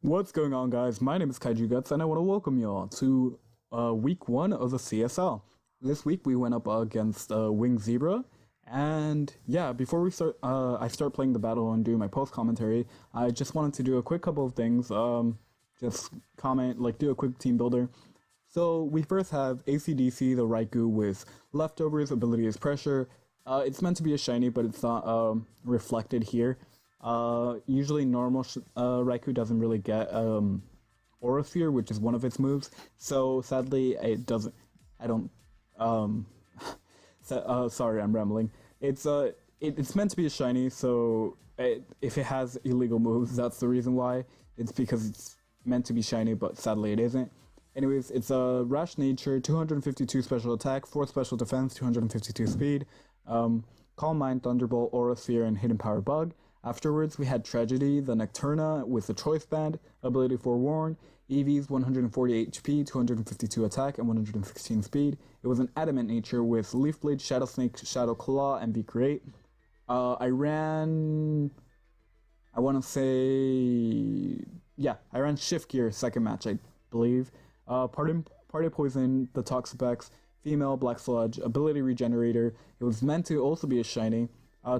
What's going on, guys? My name is Kaiju Guts, and I want to welcome you all to week 1 of the CSL. This week we went up against WingedZebra, and yeah, before we start, I start playing the battle and doing my post commentary. I just wanted to do a quick couple of things. Just comment, do a quick team builder. So we first have ACDC, the Raikou with leftovers. Ability is pressure. It's meant to be a shiny, but it's not reflected here. Usually normal Raikou doesn't really get Aura Sphere, which is one of its moves. So sadly, it doesn't. I don't. Sorry, I'm rambling. It's meant to be a shiny, so if it has illegal moves, that's the reason why. It's because it's meant to be shiny, but sadly it isn't. Anyways, it's a Rash Nature, 252 special attack, 4 special defense, 252 speed, Calm Mind, Thunderbolt, Aura Sphere, and Hidden Power Bug. Afterwards, we had Tragedy, the Nocturna with the Choice Band, ability Forewarn, EV's 140 HP, 252 attack, and 116 speed. It was an Adamant Nature with Leaf Blade, Shadow Snake, Shadow Claw, and V-Create. I ran Shift Gear second match, I believe. Party Poison, the Toxapex, Female, Black Sludge, Ability Regenerator. It was meant to also be a shiny.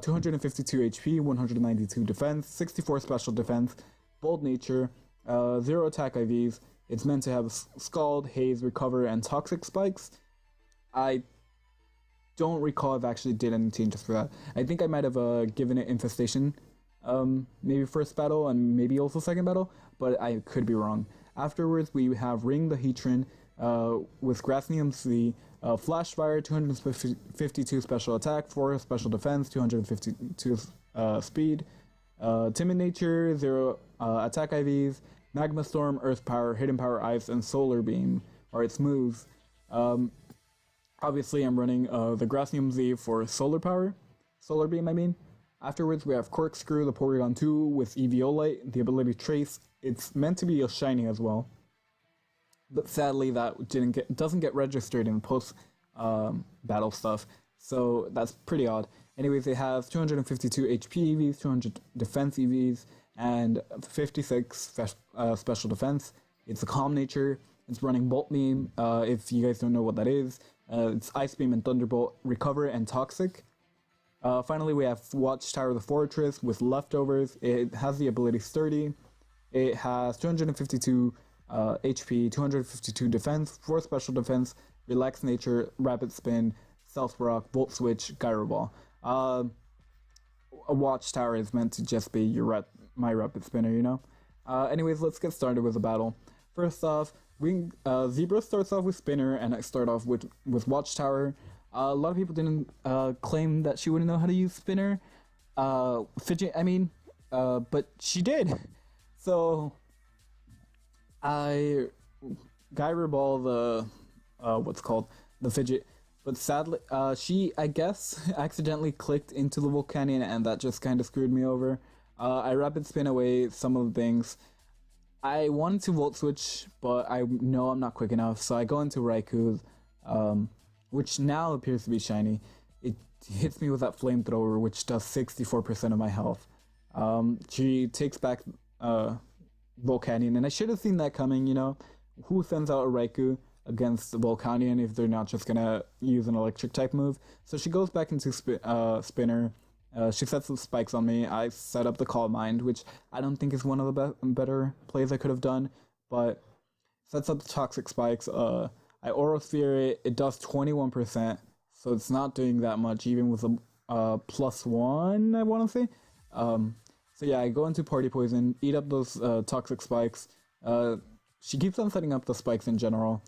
252 HP, 192 defense, 64 special defense, Bold Nature, 0 attack IVs. It's meant to have Scald, Haze, Recover, and Toxic Spikes. I don't recall if I actually did any changes for that. I think I might have given it Infestation, maybe first battle and maybe also second battle, but I could be wrong. Afterwards, we have Ring the Heatran with Grassinium C, Flash Fire, 252 special attack, 4 special defense, 252 speed, Timid Nature, 0 attack IVs, Magma Storm, Earth Power, Hidden Power Ice, and Solar Beam are its moves. Obviously, I'm running the Grassinium Z for Solar Beam, I mean. Afterwards, we have Corkscrew, the Porygon 2 with Eviolite, the ability Trace. It's meant to be a shiny as well, but sadly that doesn't get registered in post battle stuff, so that's pretty odd. Anyways, it has 252 HP EVs, 200 defense EVs, and 56 special defense. It's a Calm Nature. It's running Bolt Beam. If you guys don't know what that is, it's Ice Beam and Thunderbolt, Recover, and Toxic. Finally, we have Watchtower the Fortress with leftovers. It has the ability Sturdy. It has 252 HP, 252 defense, 4 special defense, Relax Nature, Rapid Spin, Stealth Rock, Volt Switch, Gyro Ball. A Watchtower is meant to just be my Rapid Spinner, you know? Anyways, let's get started with the battle. First off, Zebra starts off with Spinner, and I start off with Watchtower. A lot of people didn't claim that she wouldn't know how to use Spinner. But she did. So I Gyro Ball the Fidget, but sadly, she, I guess, accidentally clicked into the Volcanion, and that just kind of screwed me over. I Rapid Spin away some of the things. I wanted to Volt Switch, but I know I'm not quick enough, so I go into Raikou, which now appears to be shiny. It hits me with that Flamethrower, which does 64% of my health. She takes back Volcanion, and I should have seen that coming, you know. Who sends out a Raikou against the Volcanion if they're not just gonna use an electric type move? So she goes back into Spinner. She sets the spikes on me. I set up the Calm Mind, which I don't think is one of the better plays I could have done, but sets up the Toxic Spikes. I Aura Sphere it does 21%, so it's not doing that much, even with a +1, I want to say. So yeah, I go into Party Poison, eat up those Toxic Spikes. She keeps on setting up the spikes in general.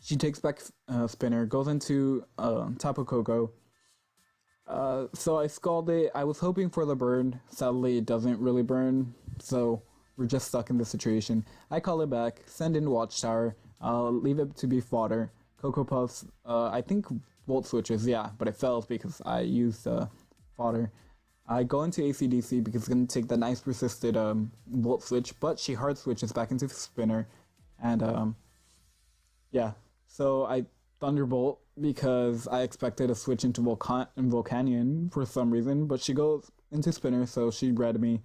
She takes back Spinner, goes into Tapu Koko. So I Scald it. I was hoping for the burn. Sadly, it doesn't really burn, so we're just stuck in this situation. I call it back, send in Watchtower, leave it to be fodder. Cocoa Puffs, I think Volt Switches, yeah, but it fails because I used fodder. I go into ACDC because it's going to take the nice persisted Volt Switch, but she hard switches back into Spinner, and yeah, so I Thunderbolt because I expected a switch into Volcanion for some reason, but she goes into Spinner, so she read me.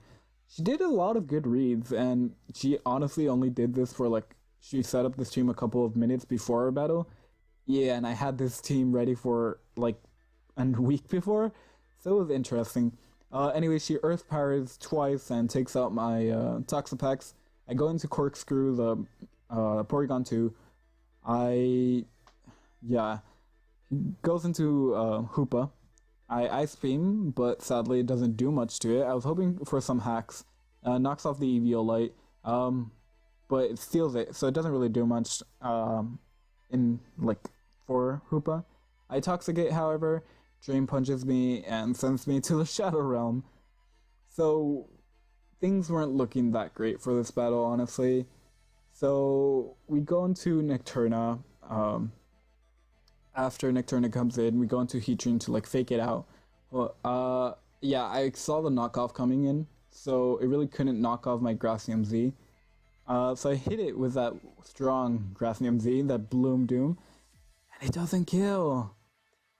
She did a lot of good reads, and she honestly only did this for like, she set up the stream a couple of minutes before our battle. Yeah, and I had this team ready for like a week before, so it was interesting. Anyway, she earth powers twice and takes out my Toxapex. I go into Corkscrew, the Porygon 2. Yeah, goes into Hoopa. I Ice Beam, but sadly it doesn't do much to it. I was hoping for some hacks. Knocks off the Eviolite, but it steals it, so it doesn't really do much in like for Hoopa. I Toxicate, however, Drain Punches me and sends me to the Shadow Realm. So things weren't looking that great for this battle, honestly. So we go into Nocturna. After Nocturna comes in, we go into Heatran to like fake it out. Well, yeah, I saw the knockoff coming in, so it really couldn't knock off my Gracium Z. So I hit it with that strong Gracium Z, that Bloom Doom, and it doesn't kill.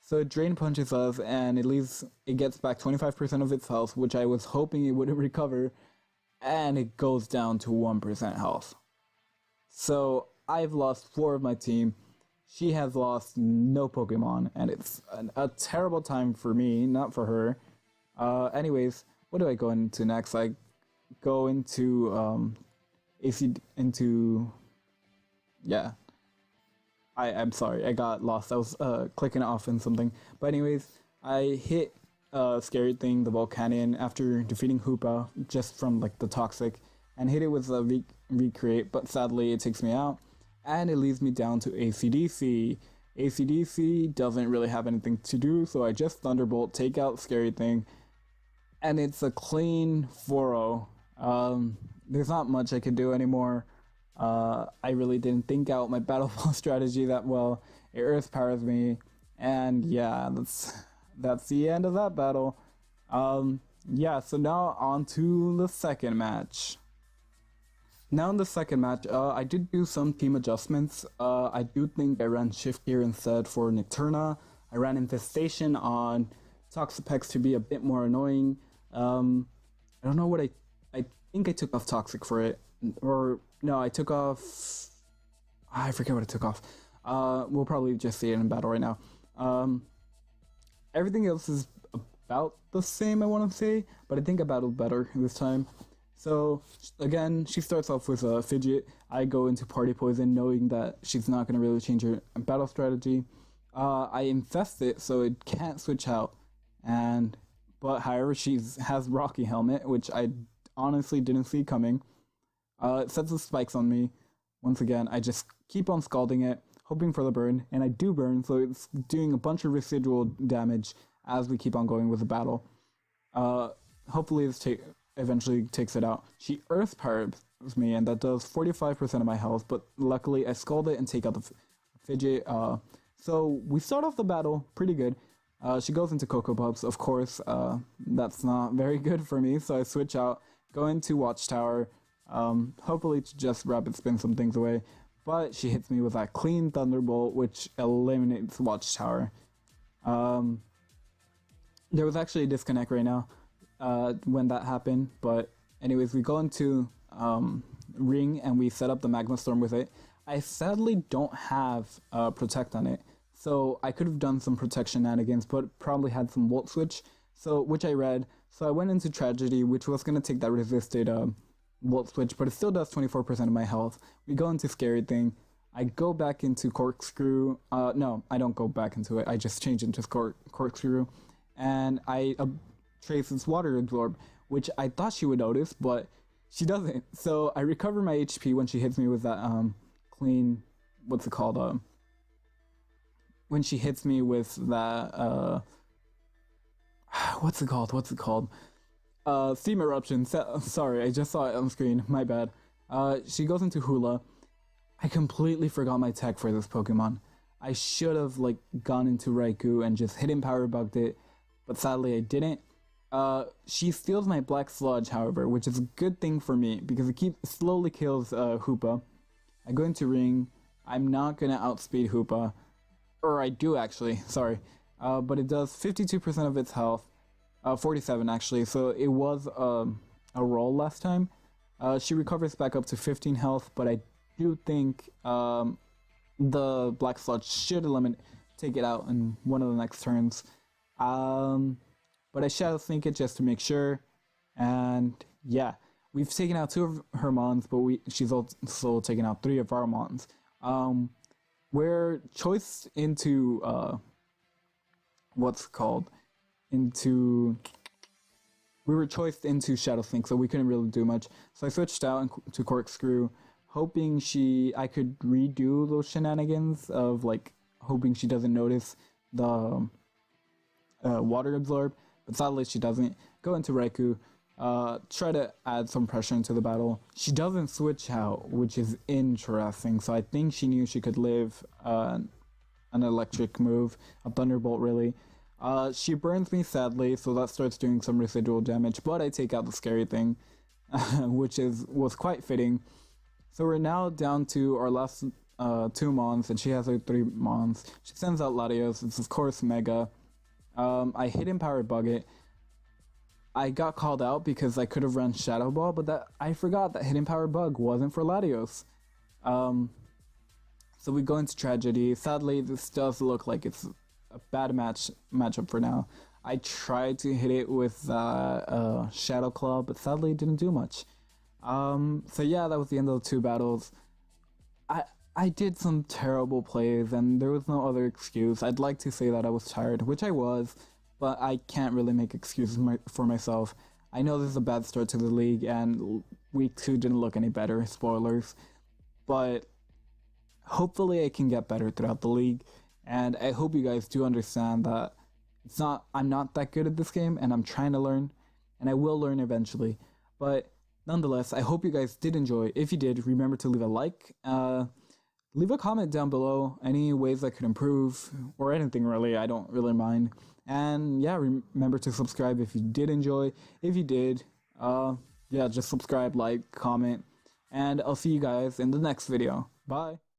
So it Drain Punches us, and it gets back 25% of its health, which I was hoping it wouldn't recover, and it goes down to 1% health. So I've lost 4 of my team. She has lost no Pokemon, and it's a terrible time for me, not for her. Anyways, what do I go into next? I go into yeah. I'm sorry, I got lost. I was clicking off in something. But anyways, I hit Scary Thing, the Volcanion, after defeating Hoopa just from like the Toxic, and hit it with a Recreate, but sadly it takes me out, and it leaves me down to ACDC. ACDC doesn't really have anything to do, so I just Thunderbolt, take out Scary Thing, and it's a clean 4-0. There's not much I could do anymore. I really didn't think out my Battle Ball strategy that well. It Earth Powers me, and yeah, that's the end of that battle. Yeah, so now on to the second match. Now in the second match, I did do some team adjustments. I do think I ran Shift Gear instead for Nocturna. I ran Infestation on Toxapex to be a bit more annoying. I don't know what I think I took off Toxic for it. Or, no, I took off... I forget what I took off. We'll probably just see it in battle right now. Everything else is about the same, I want to say, but I think I battled better this time. So, again, she starts off with a Fidget. I go into Party Poison knowing that she's not going to really change her battle strategy. I infest it so it can't switch out. But however, she has Rocky Helmet, which I honestly didn't see coming. It sets the spikes on me. Once again, I just keep on scalding it, hoping for the burn, and I do burn, so it's doing a bunch of residual damage as we keep on going with the battle. Hopefully this eventually takes it out. She Earth Powers me, and that does 45% of my health, but luckily I scald it and take out the Fidget. So we start off the battle pretty good. She goes into Cocoa Puffs, of course. That's not very good for me, so I switch out, go into Watchtower, hopefully to just rapid spin some things away, but she hits me with that clean Thunderbolt, which eliminates Watchtower. There was actually a disconnect right now when that happened, but anyways, we go into Ring and we set up the Magma Storm with it. I sadly don't have Protect on it, so I could have done some Protect shenanigans, but probably had some Volt Switch, which I read. So I went into Tragedy, which was going to take that resisted Volt Switch, but it still does 24% of my health. We go into Scary Thing. I go back into Corkscrew. No, I don't go back into it. I just change into Corkscrew. And I trace this Water Absorb, which I thought she would notice, but she doesn't. So I recover my HP when she hits me with that clean... What's it called? When she hits me with that... What's it called? Steam Eruption. Sorry, I just saw it on screen. My bad. She goes into Hula. I completely forgot my tech for this Pokemon. I should have gone into Raikou and just hidden Power Bugged it, but sadly I didn't. She steals my Black Sludge, however, which is a good thing for me because it slowly kills Hoopa. I go into Ring. I'm not gonna outspeed Hoopa, or I do actually. Sorry, but it does 52% of its health. 47 actually, so it was a roll last time. She recovers back up to 15 health, but I do think the Black Sludge should take it out in one of the next turns. But I Shadow Sneak it just to make sure. And yeah, we've taken out 2 of her Mons, but she's also taken out 3 of our Mons. We're choiced into we were choiced into Shadow Sneak, so we couldn't really do much. So I switched out to Corkscrew, hoping I could redo those shenanigans of like hoping she doesn't notice the water absorb, but sadly she doesn't. Go into Raikou, try to add some pressure into the battle. She doesn't switch out, which is interesting, so I think she knew she could live an electric move, a Thunderbolt really. She burns me sadly, so that starts doing some residual damage, but I take out the scary thing, which was quite fitting. So we're now down to our last 2 Mons, and she has her 3 Mons. She sends out Latios, it's of course Mega. I Hidden Power Bug it. I got called out because I could have run Shadow Ball, but I forgot that Hidden Power Bug wasn't for Latios. So we go into Tragedy. Sadly, this does look like it's a bad matchup for now. I tried to hit it with Shadow Claw, but sadly it didn't do much. So yeah, that was the end of the 2 battles. I did some terrible plays, and there was no other excuse. I'd like to say that I was tired, which I was, but I can't really make excuses for myself. I know this is a bad start to the league, and week 2 didn't look any better, spoilers, but hopefully I can get better throughout the league, and I hope you guys do understand that I'm not that good at this game, and I'm trying to learn, and I will learn eventually. But nonetheless, I hope you guys did enjoy. If you did, remember to leave a like, leave a comment down below, any ways I could improve, or anything really, I don't really mind. And yeah, remember to subscribe if you did enjoy. If you did, yeah, just subscribe, like, comment, and I'll see you guys in the next video. Bye!